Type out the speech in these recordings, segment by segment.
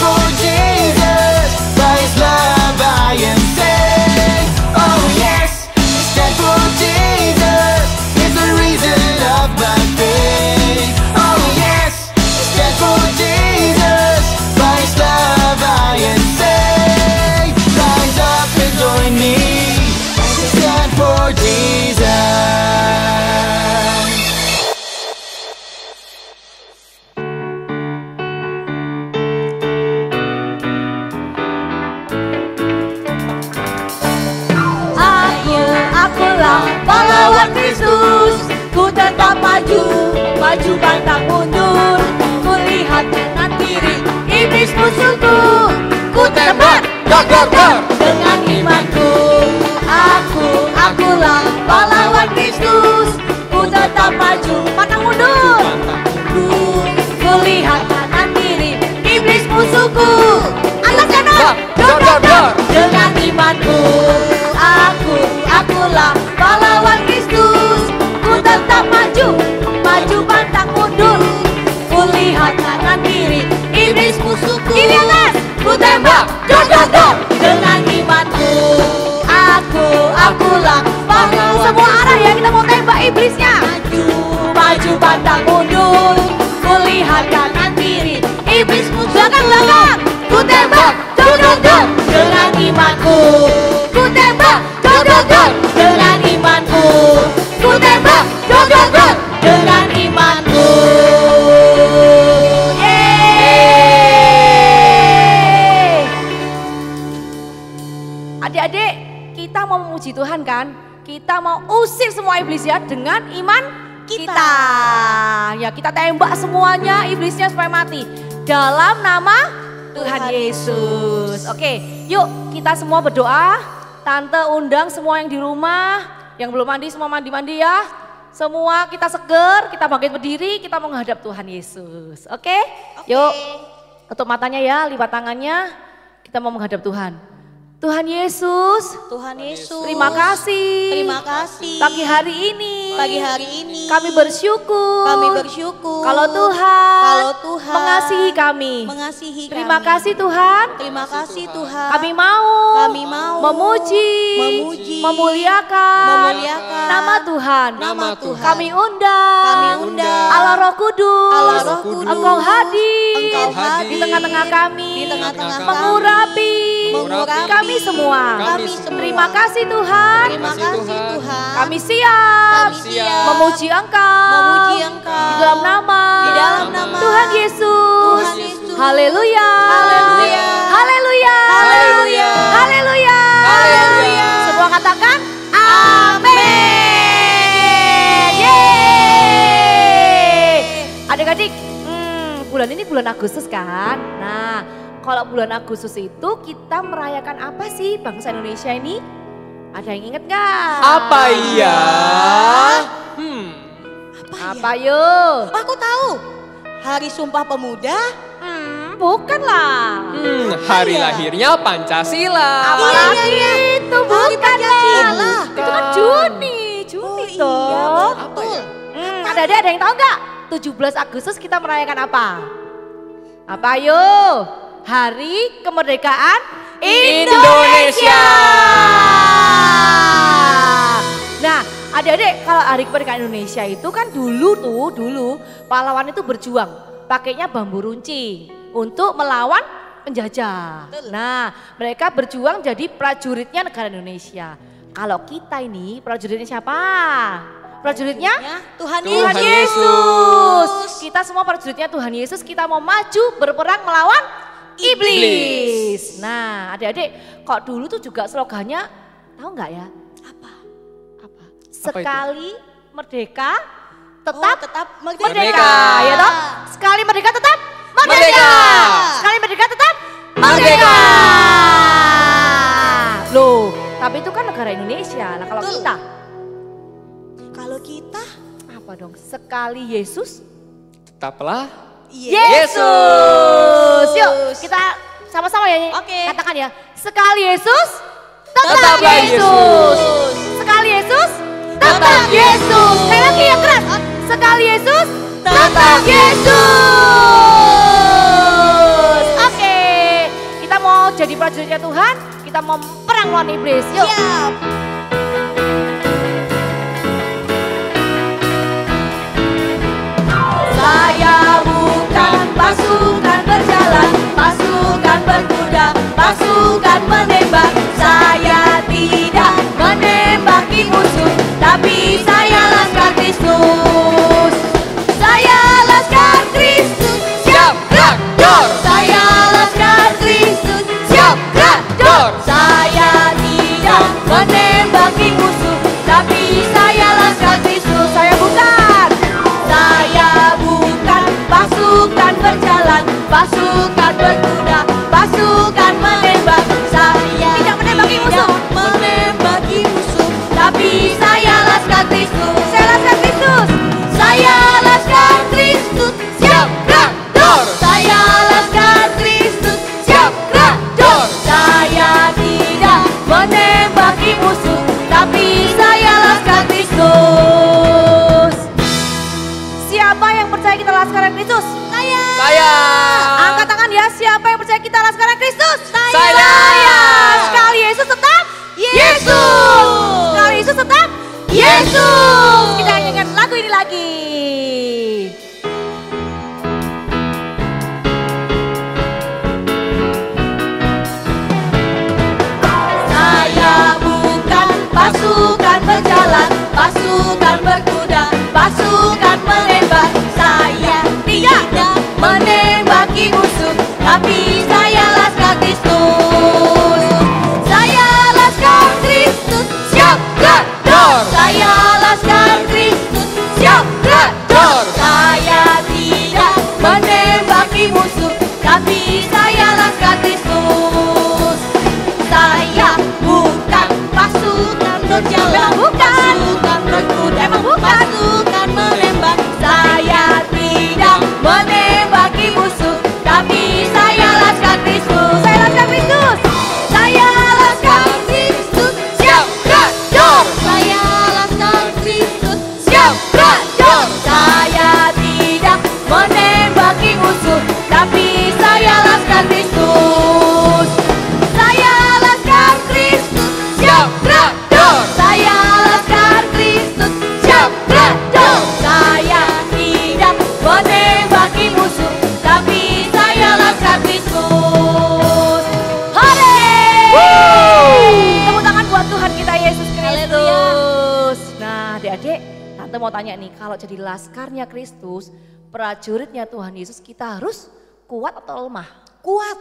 for Jesus. By His love I am saved. Oh yes, stand for Jesus. It's the reason of my faith. Oh yes, stand for Jesus. By His love I am saved. Rise up and join me. Stand for Jesus. Akulah pahlawan Kristus. Ku tetap maju, maju pantang mundur. Kulihat kanan kiri iblis musuhku. Ku tembak, Dor, dor, dor. dengan imanku. Akulah pahlawan Kristus. Ku tetap maju, pantang mundur. Kulihat kanan kiri iblis musuhku. Angkat kanan, dor, dor, dor. Dengan imanku. Akulah pahlawan Kristus. Ku tetap maju, maju pantang mundur. Kulihat kanan kiri iblis musuhku. Kiri atas, ku tembak, dor, dor, dor. Dengan imanku. Akulah pahlawan. Semua arah ya, kita mau tembak iblisnya. Maju pantang mundur. Kulihat kanan kiri iblis musuhku. Belakang, ku tembak, dor, dor, dor. Dengan imanku. Ku tembak, dor, dor, dor. Dengan imanku. Ku tembak, dor, dor, dor. Dengan imanku. Yeay. Adik-adik, kita mau memuji Tuhan kan? Kita mau usir semua iblis ya dengan iman kita. Ya, kita tembak semuanya iblisnya supaya mati. Dalam nama Tuhan Yesus. Oke, yuk kita semua berdoa. Tante undang semua yang di rumah, yang belum mandi semua mandi-mandi ya. Semua kita seger, kita bangkit berdiri, kita mau menghadap Tuhan Yesus. Oke? Yuk, tutup matanya ya, lipat tangannya. Kita mau menghadap Tuhan. Tuhan Yesus, terima kasih. Pagi hari ini, kami bersyukur. Kalau Tuhan, mengasihi kami. Terima kasih Tuhan. Kami mau, memuji, memuliakan, nama Tuhan. Kami undang, Allah Roh Kudus, Engkau hadir di tengah-tengah kami, mengurapi kami semua. Terima kasih Tuhan. Kami siap memuji Engkau di dalam nama Tuhan Yesus. Haleluya. Haleluya. Haleluya. Semua katakan amin. Yeay. Adik-adik, bulan ini bulan Agustus kan? Nah, kalau bulan Agustus itu kita merayakan apa sih bangsa Indonesia ini? Ada yang inget gak? Apa ya? Apa yuk? Aku tahu. Hari Sumpah Pemuda. Bukan lah. Hari lahirnya Pancasila. Apalagi itu bukan lah. Itu kan Juni toh. Iya, betul. Ada yang tahu nggak? 17 Agustus kita merayakan apa? Apa yuk? Hari Kemerdekaan Indonesia. Nah, adik-adik, kalau Hari Kemerdekaan Indonesia itu kan dulu pahlawan itu berjuang pakainya bambu runcing untuk melawan penjajah. Nah, mereka berjuang jadi prajuritnya negara Indonesia. Kalau kita ini prajuritnya siapa? Prajuritnya Tuhan Yesus. Kita semua prajuritnya Tuhan Yesus, kita mau maju berperang melawan iblis. Nah, adik-adik, kok dulu tuh juga slogannya tahu nggak ya? Apa? Sekali merdeka, tetap merdeka. Ya toh? Sekali merdeka tetap merdeka. Sekali merdeka tetap merdeka. Loh, tapi itu kan negara Indonesia. Nah, kalau kita? Kalau kita Apa dong? Sekali Yesus, Tetaplah Yesus. Yuk, kita sama-sama ya. Oke. Katakan ya. Sekali Yesus, tetap Tetaplah Yesus. Sekali Yesus, tetap Yesus. Sekali lagi yang keras. Sekali Yesus, tetap Yesus. Oke. mujizatnya Tuhan, kita mau perang lawan iblis. Yuk. Siap. Saya bukan pasukan berjalan, pasukan berkuda, pasukan menembak. Saya tidak menembaki musuh, tapi saya laskar Kristus. Saya laskar Kristus, siap gerak dor. Saya laskar Kristus, siap gerak dor. Saya tidak menembaki musuh, tapi saya laskar Kristus. Saya bukan pasukan berjalan, pasukan berkuda, pasukan menembak. Saya tidak menembaki musuh, tapi saya laskar Kristus. Saya laskar Kristus. Saya laskar Kristus, siap gerak dor. Saya laskar Kristus, siap gerak dor. Saya tidak menembaki musuh, tapi saya laskar Kristus. Siapa yang percaya kita laskar Kristus? Saya. Angkat tangan ya, siapa yang percaya kita laskar Kristus? Saya. Sekali Yesus tetap Yesus. Sekali Yesus tetap Yesus. Kita nyanyikan lagu ini lagi. Saya bukan pasukan berjalan, pasukan berkuda, pasukan menembak. Saya tidak menembaki musuh, tapi saya laskar Kristus. Saya laskar Kristus, siap gerak dor. Saya laskar Kristus, siap gerak dor. Saya tidak menembaki musuh, tapi saya laskar Kristus. Saya bukan pasukan berjalan, pasukan berkuda, pasukan menembak. Saya tidak menembaki musuh, tapi saya laskar Kristus. Saya laskar Kristus. Saya laskar Kristus, siap gerak dor. Saya laskar Kristus, siap gerak dor. Saya tidak menembaki musuh, tapi saya laskar Kristus. Saya laskar Kristus, siap gerak dor. Saya laskar Kristus, siap gerak dor. Saya tidak menembaki musuh, tapi saya laskar Kristus. Hore! Tepuk tangan buat Tuhan kita Yesus Kristus. Nah adik-adik, tante mau tanya nih, kalau jadi laskarnya Kristus, prajuritnya Tuhan Yesus, kita harus kuat atau lemah? Kuat.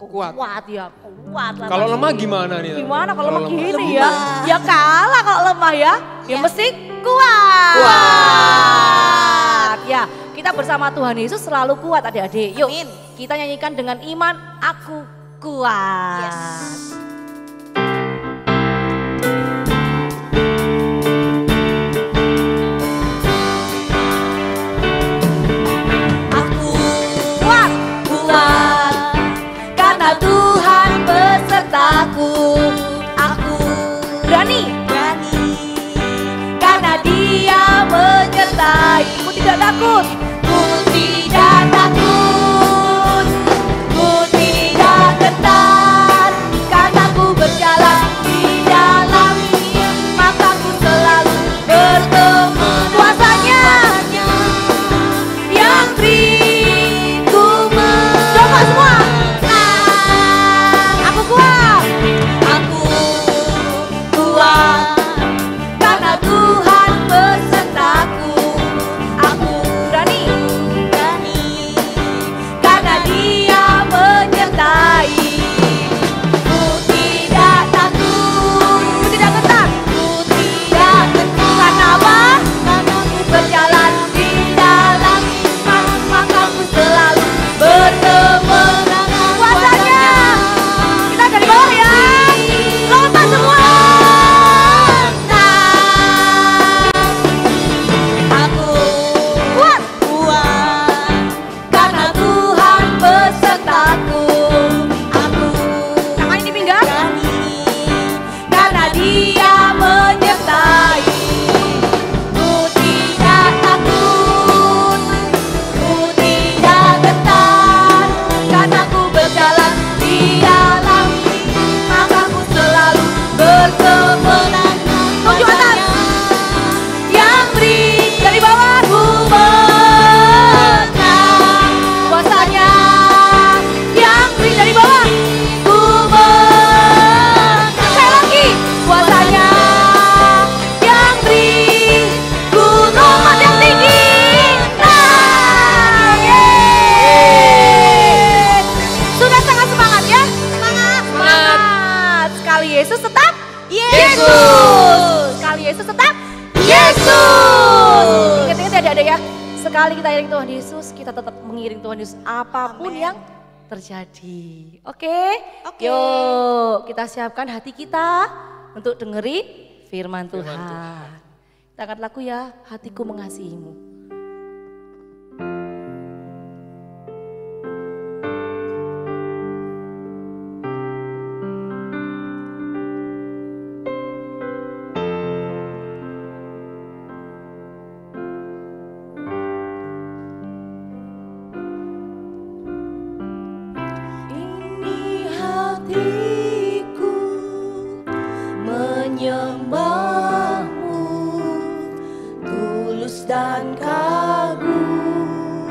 Kuat ya, kuat lah. Kalau lemah gimana nih? Gimana kalau lemah gini Lemah. ya? Ya kalah kalau lemah ya. Ya mesti kuat. Kuat. Ya, kita bersama Tuhan Yesus selalu kuat adik-adik. Yuk, Amin. kita nyanyikan dengan iman, aku kuat. Yes. Aku kuat, kuat, karena Tuhan besertaku. Aku berani, karena Dia menyertai. Ku tidak takut, ku tidak takut, ku tidak gentar, karena ku berjalan di dalamnya, maka ku selalu bertemu kuasanya yang beriku coba semua. Aku kuat, karena Tuhan besertaku. Aku berani, Yesus tetap Yesus. Sekali Yesus tetap Yesus. Ingat-ingat ya adik-adik ya. Sekali kita iring Tuhan Yesus, kita tetap mengiring Tuhan Yesus apapun yang terjadi. Oke? Oke. Yuk kita siapkan hati kita untuk dengerin firman Tuhan. Kita angkat lagu ya, hatiku mengasihimu. Dan kagum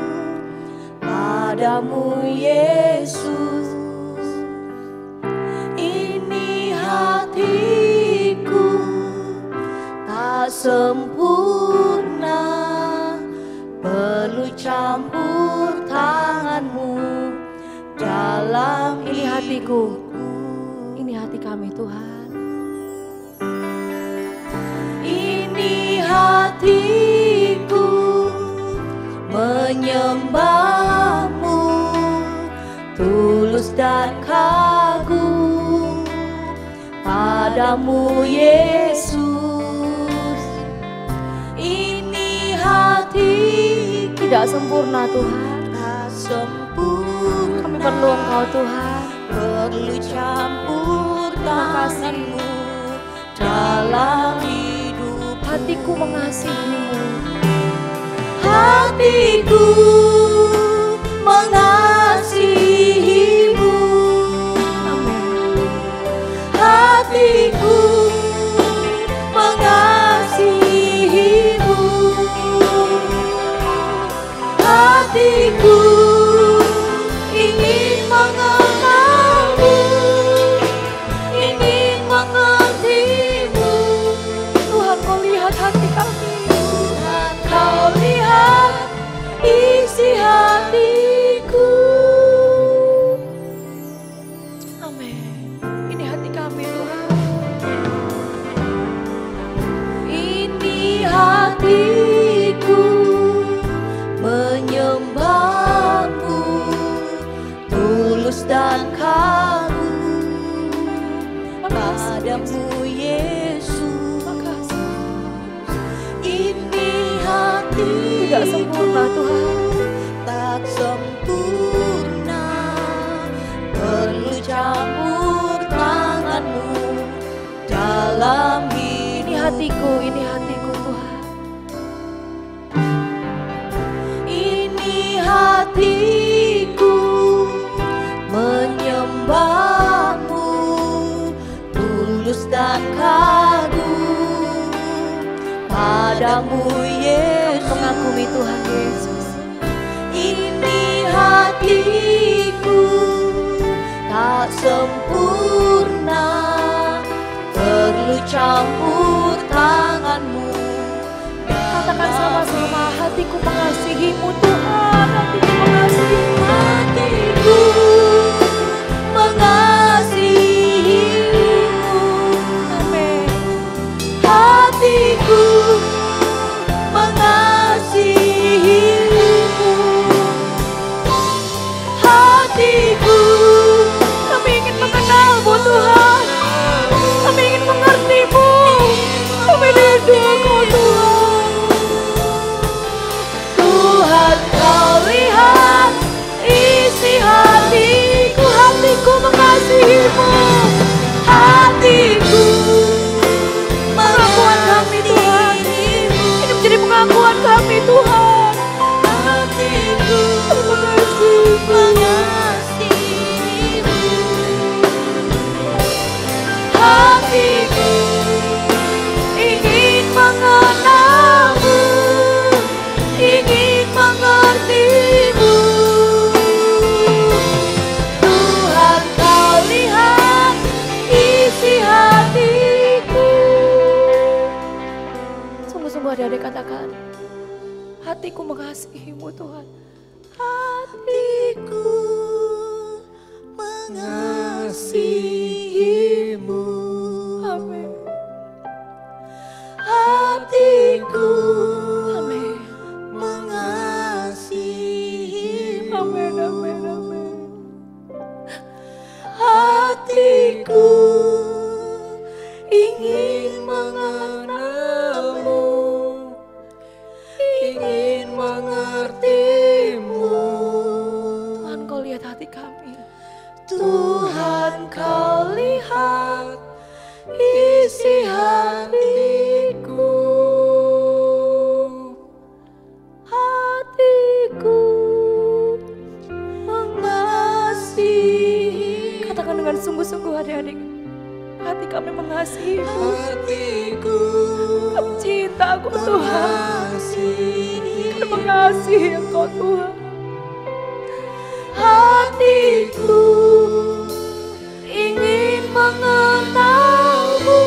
padamu Yesus, ini hatiku tak sempurna, perlu campur tanganmu dalam Ini hatiku, ini hati kami Tuhan. Ini hatiku menyembahmu, tulus dan kagum padamu Yesus. Ini hati Tidak sempurna Tuhan, tak sempurna, kami perlu Engkau Tuhan. perlu campur tanganmu dalam hidup. Hatiku mengasihimu. Hatiku mengasihimu, hatiku mengasihimu, hatiku ingin mengenalmu, ingin mengertimu. Tuhan kau lihat hati kami. Tuhan kau lihat isi hatiku. Amin. Ini hati kami Tuhan. Ini hatiku menyembahmu, tulus dan kagum padamu Yesus. Ini hati Tidak sempurna Tuhan, tak sempurna, perlu campur tanganmu dalam ini hidup. hatiku Tuhan. Ini hatiku menyembahmu, tulus dan kagum padamu Yesus. Mengagumi Tuhan Yesus. Ini hatiku tak sempurna, perlu campur tanganmu. Katakan sama-sama, hatiku mengasihimu Tuhan, hatiku mengasihimu. Hatiku mengasihimu, Amin. hatiku mengasihimu, hatiku Kami ingin mengenalmu Tuhan, kami ingin mengertimu, kami rindu Engkau Tuhan. Tuhan kau lihat isi hatiku, hatiku mengasihimu, hatiku Pengakuan kami Tuhan, mengasihimu, ini menjadi pengakuan kami Tuhan. hatiku Mengasihimu. mengasihimu, hatiku ingin mengenalmu, ingin mengertimu. Tuhan kau lihat isi hatiku. Sungguh-sungguh adik-adik katakan, hatiku mengasihimu Tuhan. Hatiku mengasihimu. hatiku ingin mengenalmu, ingin mengertimu. Tuhan, Kau lihat hati kami. Tuhan, Kau lihat isi hatiku, hatiku mengasihi. Katakan dengan sungguh-sungguh adik-adik, hati kami mengasihi-Mu. Hatiku Kami cinta Engkau Tuhan. Kami mengasihi Engkau Tuhan. hatiku ingin mengenalmu,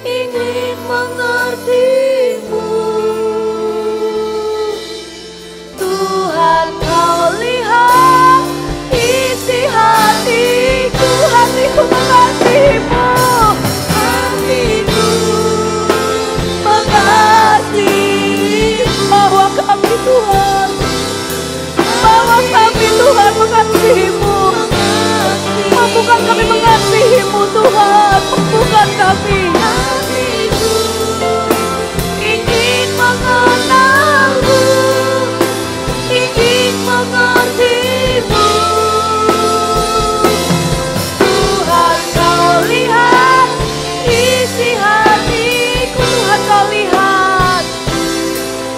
ingin mengertimu. Tuhan, Kau lihat isi hatiku, hatiku mengasihimu, hatiku mengasihi. Bawa kami Tuhan, bawa kami Tuhan mengasihimu. Mampukan kami mengasihimu Tuhan, mampukan kami. Hatiku ingin mengenalmu, ingin mengertimu. Tuhan, Kau lihat isi hatiku. Tuhan, Kau lihat.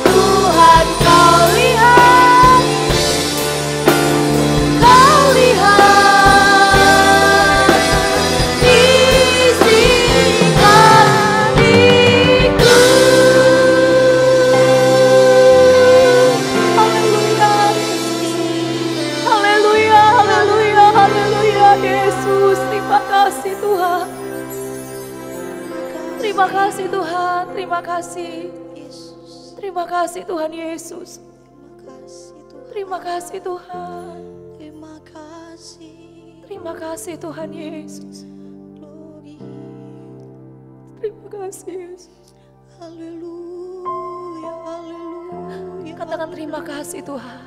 Tuhan, Kau lihat. Kau lihat isi hatiku. Haleluya, haleluya, haleluya. Yesus, terima kasih Tuhan. Terima kasih Tuhan, terima kasih. Terima kasih Tuhan Yesus. Terima kasih Tuhan. Terima kasih. Terima kasih Tuhan Yesus. Terima kasih Yesus. Haleluya, haleluya. Katakan terima kasih Tuhan.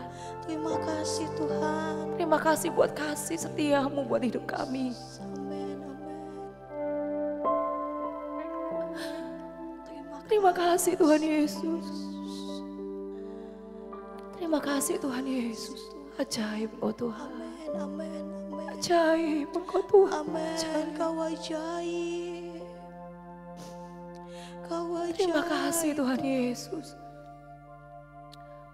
Terima kasih Tuhan. Terima kasih buat kasih setiamu buat hidup kami. Amin, amin. Terima kasih Tuhan Yesus. Terima kasih Tuhan Yesus. Ajaib Engkau Tuhan. Amin, amin, amin. Ajaib Engkau Tuhan. Amin, Kau ajaib. Kau ajaib. Terima kasih Tuhan Yesus.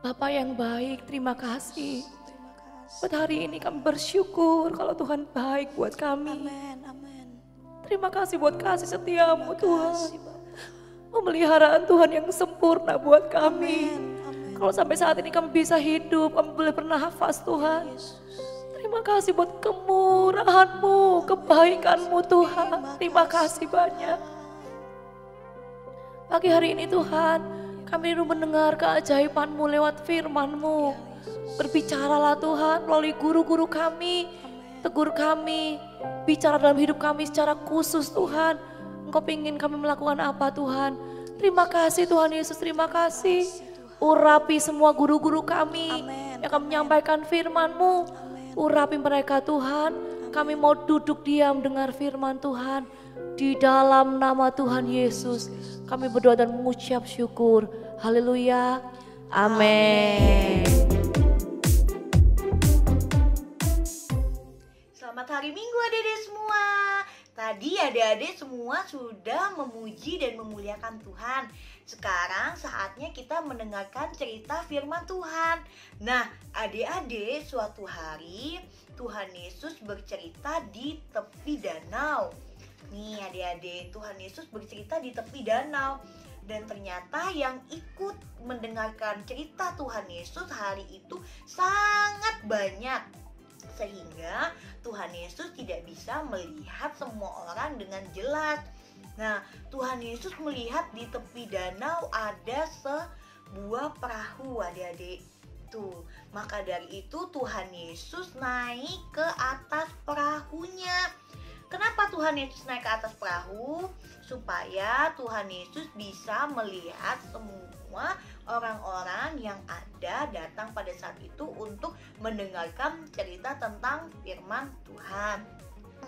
Bapa yang baik, terima kasih. Terima kasih. Buat hari ini kami bersyukur kalau Tuhan baik buat kami. Amin, amin. Terima kasih buat kasih setiamu Kasih, Tuhan. Bapak. Pemeliharaan Tuhan yang sempurna buat kami. Amin, amin. Kalau sampai saat ini kami bisa hidup, kami boleh bernafas Tuhan. Yesus. Terima kasih buat kemurahan-Mu, kebaikan-Mu Tuhan. Terima kasih banyak. Pagi hari ini Tuhan, kami rindu mendengar keajaiban-Mu lewat firman-Mu. Berbicaralah Tuhan melalui guru-guru kami, tegur kami, bicara dalam hidup kami secara khusus Tuhan. Engkau ingin kami melakukan apa Tuhan? Terima kasih Tuhan Yesus, terima kasih. Urapi semua guru-guru kami Amin. yang akan menyampaikan firman-Mu. Urapi mereka Tuhan, kami mau duduk diam dengar firman Tuhan. Di dalam nama Tuhan Yesus, kami berdoa dan mengucap syukur. Haleluya, amin. Selamat hari Minggu adik-adik semua. Tadi adik-adik semua sudah memuji dan memuliakan Tuhan. Sekarang saatnya kita mendengarkan cerita firman Tuhan. Nah, adik-adik, suatu hari Tuhan Yesus bercerita di tepi danau. Nih adik-adik, Tuhan Yesus bercerita di tepi danau. Dan ternyata yang ikut mendengarkan cerita Tuhan Yesus hari itu sangat banyak. Sehingga Tuhan Yesus tidak bisa melihat semua orang dengan jelas. Nah, Tuhan Yesus melihat di tepi danau ada sebuah perahu adik-adik. Tuh, maka dari itu Tuhan Yesus naik ke atas perahunya. Kenapa Tuhan Yesus naik ke atas perahu? Supaya Tuhan Yesus bisa melihat semua orang-orang yang ada datang pada saat itu untuk mendengarkan cerita tentang firman Tuhan.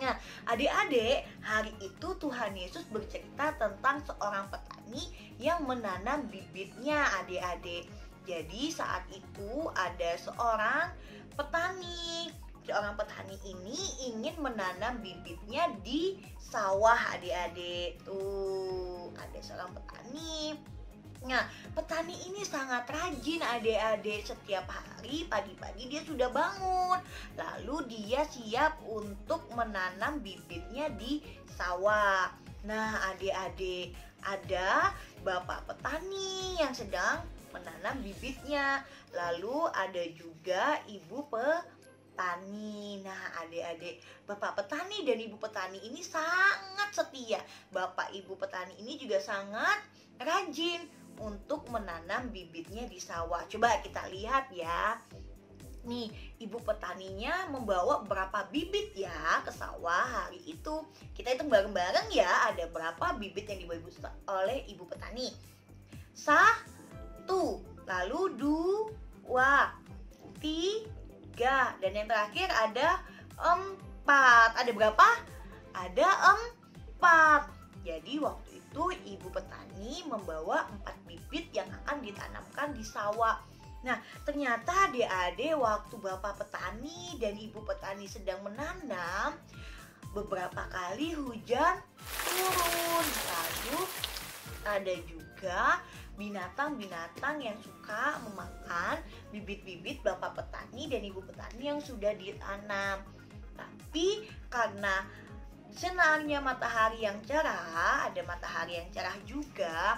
Nah, adik-adik, hari itu Tuhan Yesus bercerita tentang seorang petani yang menanam bibitnya, adik-adik. Jadi saat itu ada seorang petani. Seorang petani ini ingin menanam bibitnya di sawah, adik-adik. Tuh, ada seorang petani. Nah, petani ini sangat rajin, adik-adik. Setiap hari pagi-pagi dia sudah bangun. Lalu dia siap untuk menanam bibitnya di sawah. Nah, adik-adik, ada bapak petani yang sedang menanam bibitnya. Lalu ada juga ibu petani. Nah, adik-adik, bapak petani dan ibu petani ini sangat setia. Bapak ibu petani ini juga sangat rajin untuk menanam bibitnya di sawah. Coba kita lihat ya. Nih, ibu petaninya membawa berapa bibit ya ke sawah hari itu. Kita hitung bareng-bareng ya, ada berapa bibit yang dibawa oleh ibu petani. 1, lalu 2, 3, dan yang terakhir ada 4. Ada berapa? Ada 4. Jadi waktu itu ibu petani membawa 4 bibit yang akan ditanamkan di sawah. Nah, ternyata adik-adik, waktu bapak petani dan ibu petani sedang menanam, beberapa kali hujan turun. Lalu ada juga binatang-binatang yang suka memakan bibit-bibit bapak petani dan ibu petani yang sudah ditanam. Tapi karena sinarnya matahari yang cerah, ada matahari yang cerah juga,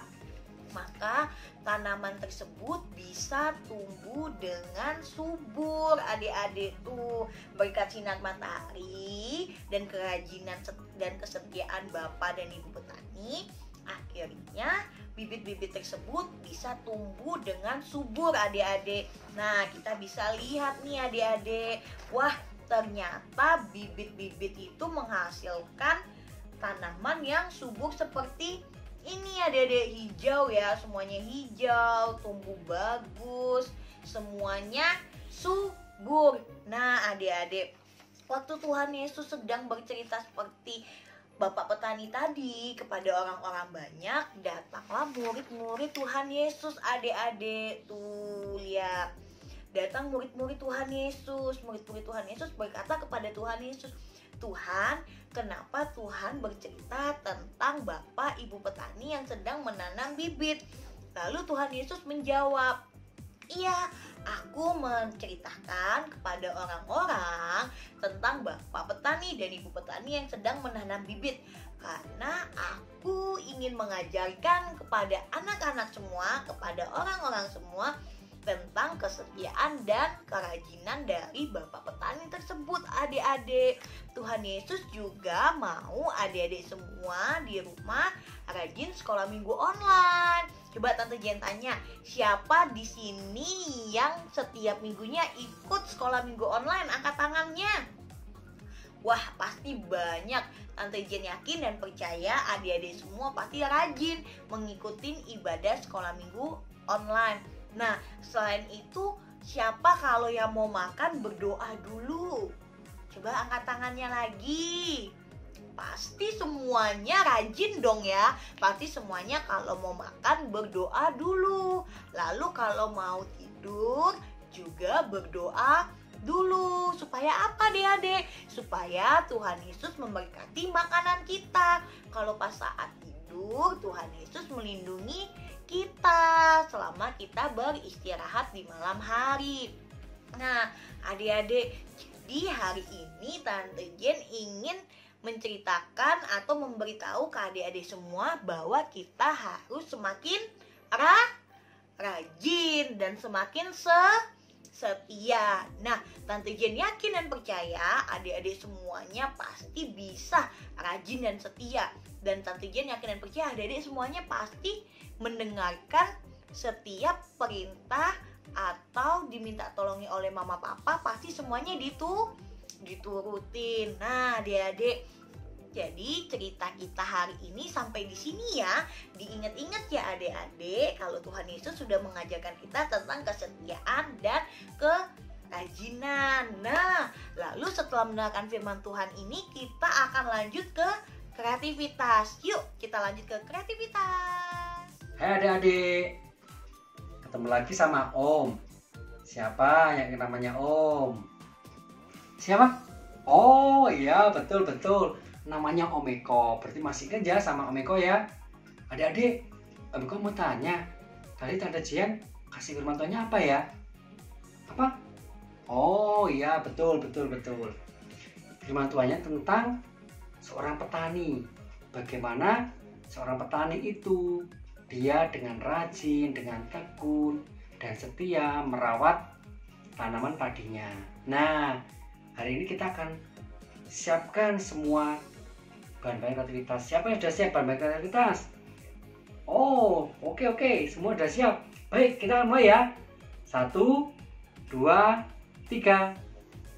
maka tanaman tersebut bisa tumbuh dengan subur, adik-adik. Tuh, berkat sinar matahari dan kerajinan dan kesetiaan bapak dan ibu petani, akhirnya bibit-bibit tersebut bisa tumbuh dengan subur, adik-adik. Nah, kita bisa lihat nih adik-adik, wah, ternyata bibit-bibit itu menghasilkan tanaman yang subur seperti ini, adik-adik. Hijau ya, semuanya hijau, tumbuh bagus, semuanya subur. Nah, adik-adik, waktu Tuhan Yesus sedang bercerita seperti bapak petani tadi kepada orang-orang banyak, datanglah murid-murid Tuhan Yesus, adik-adik. Tuh, lihat. Datang murid-murid Tuhan Yesus. Murid-murid Tuhan Yesus berkata kepada Tuhan Yesus, Tuhan, kenapa Tuhan bercerita tentang bapak ibu petani yang sedang menanam bibit? Lalu Tuhan Yesus menjawab, iya, aku menceritakan kepada orang-orang tentang bapak petani dan ibu petani yang sedang menanam bibit, karena aku ingin mengajarkan kepada anak-anak semua, kepada orang-orang semua, tentang kesetiaan dan kerajinan dari bapak petani tersebut, adik-adik. Tuhan Yesus juga mau adik-adik semua di rumah rajin sekolah minggu online. Coba Tante Jen tanya, siapa di sini yang setiap minggunya ikut sekolah minggu online? Angkat tangannya. Wah, pasti banyak. Tante Jen yakin dan percaya adik-adik semua pasti rajin mengikuti ibadah sekolah minggu online. Nah, selain itu, siapa kalau yang mau makan berdoa dulu? Coba angkat tangannya lagi. Pasti semuanya rajin dong ya. Pasti semuanya kalau mau makan berdoa dulu. Lalu kalau mau tidur juga berdoa dulu. Supaya apa, adik-adik? Supaya Tuhan Yesus memberkati makanan kita. Kalau pas saat tidur, Tuhan Yesus melindungi kita selama kita beristirahat di malam hari. Nah, adik-adik, jadi hari ini Tante Jen ingin menceritakan atau memberitahu ke adik-adik semua bahwa kita harus semakin rajin dan semakin setia. Nah, Tante Jen yakin dan percaya adik-adik semuanya pasti bisa rajin dan setia. Dan Tante Jen yakin dan percaya adik-adik semuanya pasti mendengarkan setiap perintah atau diminta tolongi oleh mama papa, pasti semuanya diturutin. Nah, adik-adik, jadi cerita kita hari ini sampai di sini ya. Diingat-ingat ya adik-adik, kalau Tuhan Yesus sudah mengajarkan kita tentang kesetiaan dan kerajinan. Nah, lalu setelah mendengarkan firman Tuhan ini, kita akan lanjut ke kreativitas. Yuk, kita lanjut ke kreativitas. Hai adik-adik, ketemu lagi sama Om. Siapa yang namanya Om? Siapa? Oh iya, betul, namanya Om Eko. Berarti masih kerja sama Om Eko ya. Adik-adik, Om Eko mau tanya, tadi Tante Jian kasih firman Tuhannya apa ya? Apa? Oh iya, betul. Firman Tuhannya tentang seorang petani. Bagaimana seorang petani itu dia dengan rajin, dengan tekun dan setia merawat tanaman padinya. Nah, hari ini kita akan siapkan semua bahan-bahan kreativitas. Siapa yang sudah siap bahan-bahan kreativitas? Oh, oke, semua sudah siap. Baik, kita mulai ya. 1, 2, 3.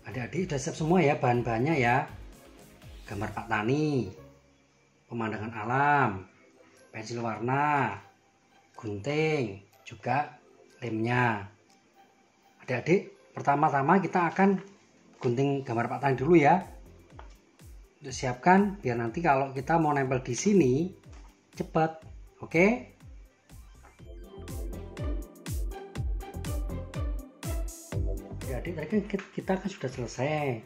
Adik-adik sudah siap semua ya bahan-bahannya ya. Gambar Pak Tani, pemandangan alam, pensil warna, gunting, juga lemnya. Adik-adik, pertama-tama kita akan gunting gambar Pak Tani dulu ya. Untuk siapkan biar nanti kalau kita mau nempel di sini cepat. Oke? Adik-adik, tadi kan kita sudah selesai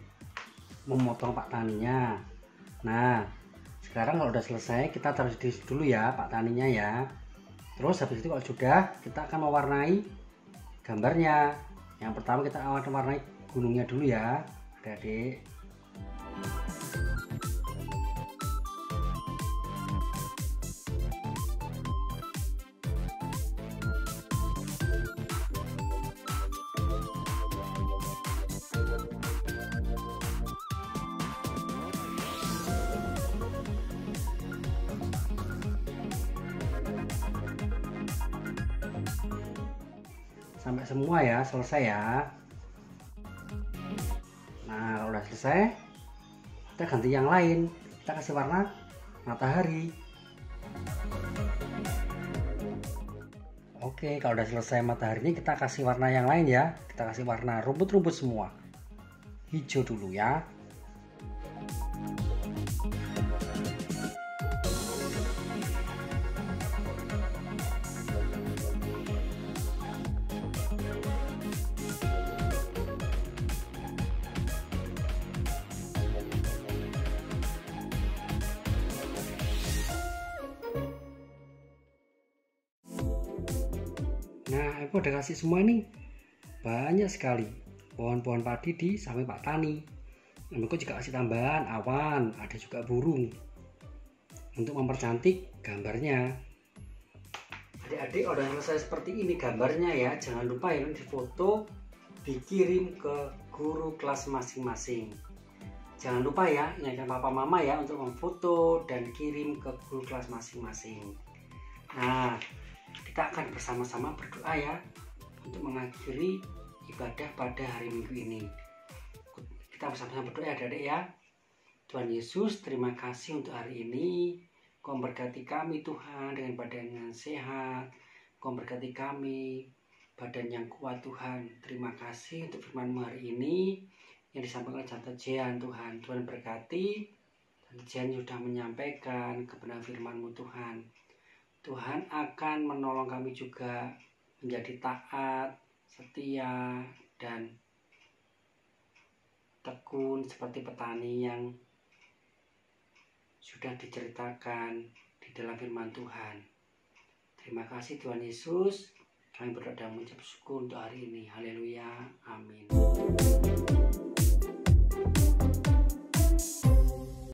memotong Pak Taninya. Nah, sekarang kalau udah selesai kita taruh di sini dulu ya Pak Taninya ya. Terus habis itu kalau sudah, kita akan mewarnai gambarnya. Yang pertama kita akan mewarnai gunungnya dulu ya adik-adik. Sampai semua ya, selesai ya. Nah, kalau udah selesai, kita ganti yang lain. Kita kasih warna matahari. Oke, kalau udah selesai mataharinya, kita kasih warna yang lain ya. Kita kasih warna rumput-rumput semua. Hijau dulu ya. Nah, aku udah kasih semua nih. Banyak sekali pohon-pohon padi di samping Pak Tani. Aku juga kasih tambahan awan, ada juga burung untuk mempercantik gambarnya. Adik-adik udah selesai seperti ini gambarnya ya. Jangan lupa ya difoto, dikirim ke guru kelas masing-masing. Jangan lupa ya, ingatkan papa mama ya untuk memfoto dan kirim ke guru kelas masing-masing. Nah, kita akan bersama-sama berdoa ya untuk mengakhiri ibadah pada hari Minggu ini. Kita bersama-sama berdoa ya adik-adik ya. Tuhan Yesus, terima kasih untuk hari ini. Kau memberkati kami Tuhan dengan badan yang sehat. Kau memberkati kami badan yang kuat Tuhan. Terima kasih untuk firman-Mu hari ini yang disampaikan oleh Tante Jian Tuhan. Tuhan berkati. Tante Jian sudah menyampaikan kebenaran firman-Mu Tuhan. Tuhan akan menolong kami juga menjadi taat, setia, dan tekun seperti petani yang sudah diceritakan di dalam firman Tuhan. Terima kasih Tuhan Yesus. Kami berdoa dan mengucap syukur untuk hari ini. Haleluya. Amin.